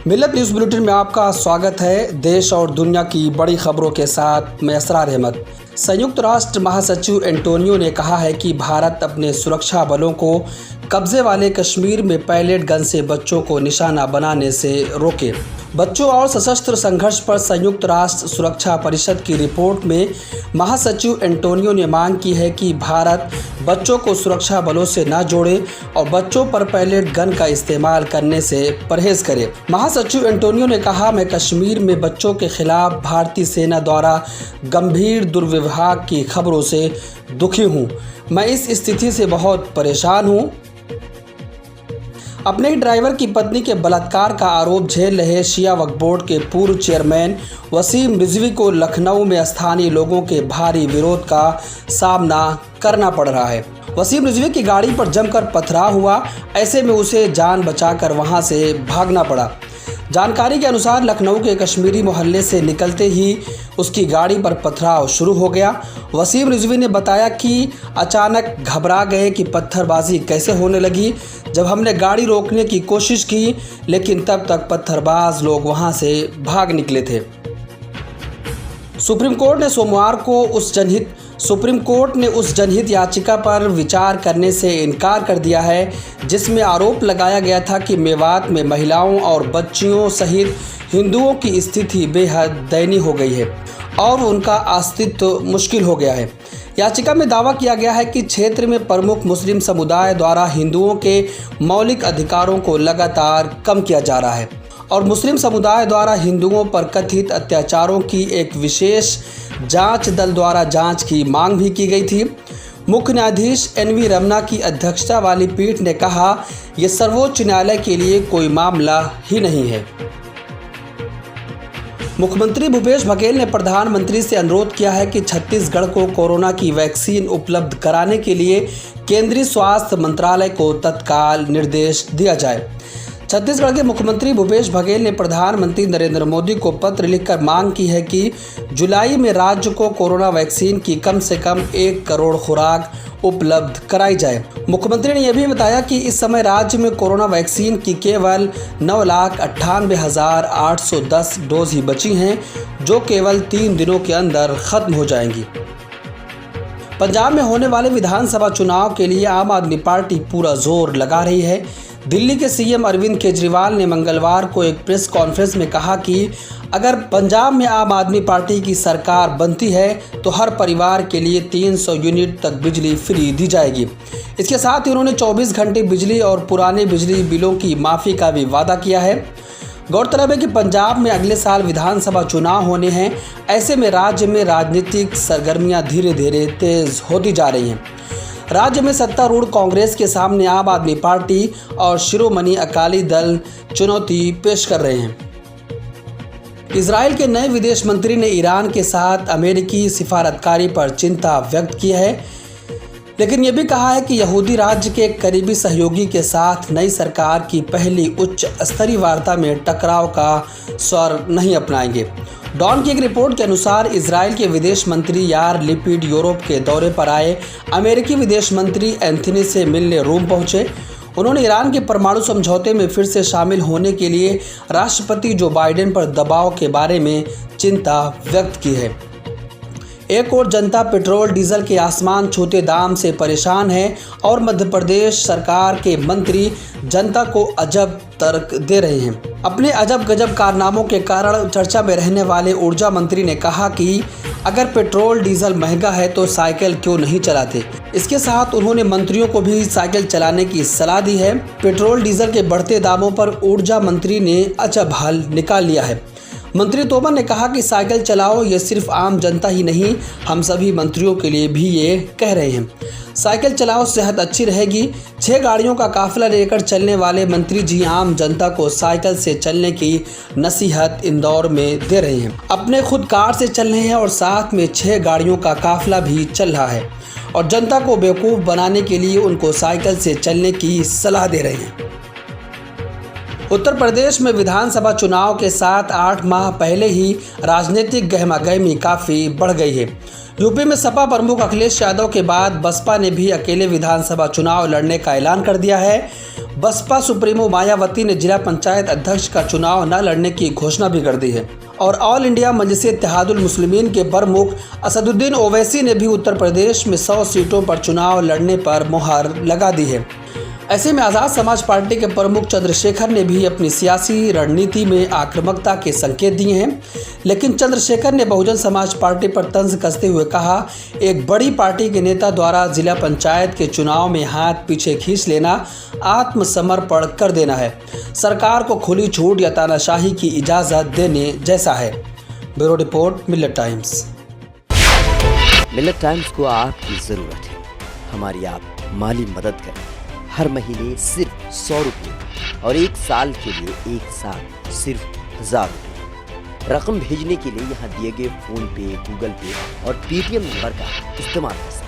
मिल्लत news bulletin में आपका स्वागत है। देश और दुनिया की बड़ी खबरों के साथ मैं असरार अहमद। संयुक्त राष्ट्र महासचिव एंटोनियो ने कहा है कि भारत अपने सुरक्षा बलों को कब्जे वाले कश्मीर में पैलेट गन से बच्चों को निशाना बनाने से रोके। बच्चों और सशस्त्र संघर्ष पर संयुक्त राष्ट्र सुरक्षा परिषद की रिपोर्ट में महासचिव एंटोनियो ने मांग की है कि भारत बच्चों को सुरक्षा बलों से न जोड़े और बच्चों पर पैलेट गन का इस्तेमाल करने से परहेज करे। महासचिव एंटोनियो ने कहा, मैं कश्मीर में बच्चों के खिलाफ भारतीय सेना द्वारा गंभीर दुर्व्यवहार की खबरों से दुखी हूँ। मैं इस स्थिति से बहुत परेशान हूँ। अपने ही ड्राइवर की पत्नी के बलात्कार का आरोप झेल रहे शिया वक्फ बोर्ड के पूर्व चेयरमैन वसीम रिजवी को लखनऊ में स्थानीय लोगों के भारी विरोध का सामना करना पड़ रहा है। वसीम रिजवी की गाड़ी पर जमकर पथराव हुआ, ऐसे में उसे जान बचाकर वहां से भागना पड़ा। जानकारी के अनुसार लखनऊ के कश्मीरी मोहल्ले से निकलते ही उसकी गाड़ी पर पथराव शुरू हो गया। वसीम रिजवी ने बताया कि अचानक घबरा गए कि पत्थरबाजी कैसे होने लगी। जब हमने गाड़ी रोकने की कोशिश की, लेकिन तब तक पत्थरबाज लोग वहां से भाग निकले थे। सुप्रीम कोर्ट ने सोमवार को उस जनहित याचिका पर विचार करने से इनकार कर दिया है, जिसमें आरोप लगाया गया था कि मेवात में महिलाओं और बच्चियों सहित हिंदुओं की स्थिति बेहद दयनीय हो गई है और उनका अस्तित्व मुश्किल हो गया है। याचिका में दावा किया गया है कि क्षेत्र में प्रमुख मुस्लिम समुदाय द्वारा हिंदुओं के मौलिक अधिकारों को लगातार कम किया जा रहा है और मुस्लिम समुदाय द्वारा हिंदुओं पर कथित अत्याचारों की एक विशेष जांच दल द्वारा जांच की मांग भी की गई थी। मुख्य न्यायाधीश NV रमना की अध्यक्षता वाली पीठ ने कहा, यह सर्वोच्च न्यायालय के लिए कोई मामला ही नहीं है। मुख्यमंत्री भूपेश बघेल ने प्रधानमंत्री से अनुरोध किया है कि छत्तीसगढ़ को कोरोना की वैक्सीन उपलब्ध कराने के लिए केंद्रीय स्वास्थ्य मंत्रालय को तत्काल निर्देश दिया जाए। छत्तीसगढ़ के मुख्यमंत्री भूपेश बघेल ने प्रधानमंत्री नरेंद्र मोदी को पत्र लिखकर मांग की है कि जुलाई में राज्य को कोरोना वैक्सीन की कम से कम 1 करोड़ खुराक उपलब्ध कराई जाए। मुख्यमंत्री ने यह भी बताया कि इस समय राज्य में कोरोना वैक्सीन की केवल 9,98,810 डोज ही बची हैं, जो केवल 3 दिनों के अंदर खत्म हो जाएंगी। पंजाब में होने वाले विधानसभा चुनाव के लिए आम आदमी पार्टी पूरा जोर लगा रही है। दिल्ली के CM अरविंद केजरीवाल ने मंगलवार को एक प्रेस कॉन्फ्रेंस में कहा कि अगर पंजाब में आम आदमी पार्टी की सरकार बनती है तो हर परिवार के लिए 300 यूनिट तक बिजली फ्री दी जाएगी। इसके साथ ही उन्होंने 24 घंटे बिजली और पुराने बिजली बिलों की माफ़ी का भी वादा किया है। गौरतलब है कि पंजाब में अगले साल विधानसभा चुनाव होने हैं। ऐसे में राज्य में राजनीतिक सरगर्मियां धीरे धीरे तेज होती जा रही हैं। राज्य में सत्तारूढ़ कांग्रेस के सामने आम आदमी पार्टी और शिरोमणि अकाली दल चुनौती पेश कर रहे हैं। इजराइल के नए विदेश मंत्री ने ईरान के साथ अमेरिकी सिफारतकारी पर चिंता व्यक्त की है, लेकिन यह भी कहा है कि यहूदी राज्य के करीबी सहयोगी के साथ नई सरकार की पहली उच्च स्तरीय वार्ता में टकराव का स्वर नहीं अपनाएंगे। डॉन की एक रिपोर्ट के अनुसार इजराइल के विदेश मंत्री यार लिपिड यूरोप के दौरे पर आए अमेरिकी विदेश मंत्री एंथनी से मिलने रोम पहुंचे। उन्होंने ईरान के परमाणु समझौते में फिर से शामिल होने के लिए राष्ट्रपति जो बाइडेन पर दबाव के बारे में चिंता व्यक्त की है। एक और जनता पेट्रोल डीजल के आसमान छूते दाम से परेशान है और मध्य प्रदेश सरकार के मंत्री जनता को अजब तर्क दे रहे हैं। अपने अजब गजब कारनामों के कारण चर्चा में रहने वाले ऊर्जा मंत्री ने कहा कि अगर पेट्रोल डीजल महंगा है तो साइकिल क्यों नहीं चलाते। इसके साथ उन्होंने मंत्रियों को भी साइकिल चलाने की सलाह दी है। पेट्रोल डीजल के बढ़ते दामों पर ऊर्जा मंत्री ने अजब हल निकाल लिया है। मंत्री तोमर ने कहा कि साइकिल चलाओ, ये सिर्फ आम जनता ही नहीं, हम सभी मंत्रियों के लिए भी ये कह रहे हैं। साइकिल चलाओ, सेहत अच्छी रहेगी। 6 गाड़ियों का काफिला लेकर चलने वाले मंत्री जी आम जनता को साइकिल से चलने की नसीहत इंदौर में दे रहे हैं। अपने खुद कार से चल रहे हैं और साथ में 6 गाड़ियों का काफिला भी चल रहा है और जनता को बेवकूफ़ बनाने के लिए उनको साइकिल से चलने की सलाह दे रहे हैं। उत्तर प्रदेश में विधानसभा चुनाव के 7-8 माह पहले ही राजनीतिक गहमागहमी काफ़ी बढ़ गई है। यूपी में सपा प्रमुख अखिलेश यादव के बाद बसपा ने भी अकेले विधानसभा चुनाव लड़ने का ऐलान कर दिया है। बसपा सुप्रीमो मायावती ने जिला पंचायत अध्यक्ष का चुनाव न लड़ने की घोषणा भी कर दी है और ऑल इंडिया मजलिस इत्तेहादुल मुस्लिमीन के प्रमुख असदुद्दीन ओवैसी ने भी उत्तर प्रदेश में 100 सीटों पर चुनाव लड़ने पर मुहर लगा दी है। ऐसे में आज़ाद समाज पार्टी के प्रमुख चंद्रशेखर ने भी अपनी सियासी रणनीति में आक्रामकता के संकेत दिए हैं, लेकिन चंद्रशेखर ने बहुजन समाज पार्टी पर तंज कसते हुए कहा, एक बड़ी पार्टी के नेता द्वारा जिला पंचायत के चुनाव में हाथ पीछे खींच लेना आत्मसमर्पण कर देना है, सरकार को खुली छूट या तानाशाही की इजाज़त देने जैसा है। ब्यूरो रिपोर्ट, मिल्लत टाइम्स। मिल्लत टाइम्स को आपकी ज़रूरत है, हमारी आप माली मदद करें। हर महीने सिर्फ 100 रुपये और 1 साल के लिए एक साथ सिर्फ 1000 रुपये। रकम भेजने के लिए यहाँ दिए गए फ़ोन पे, गूगल पे और पेटीएम नंबर का इस्तेमाल कर सकते हैं।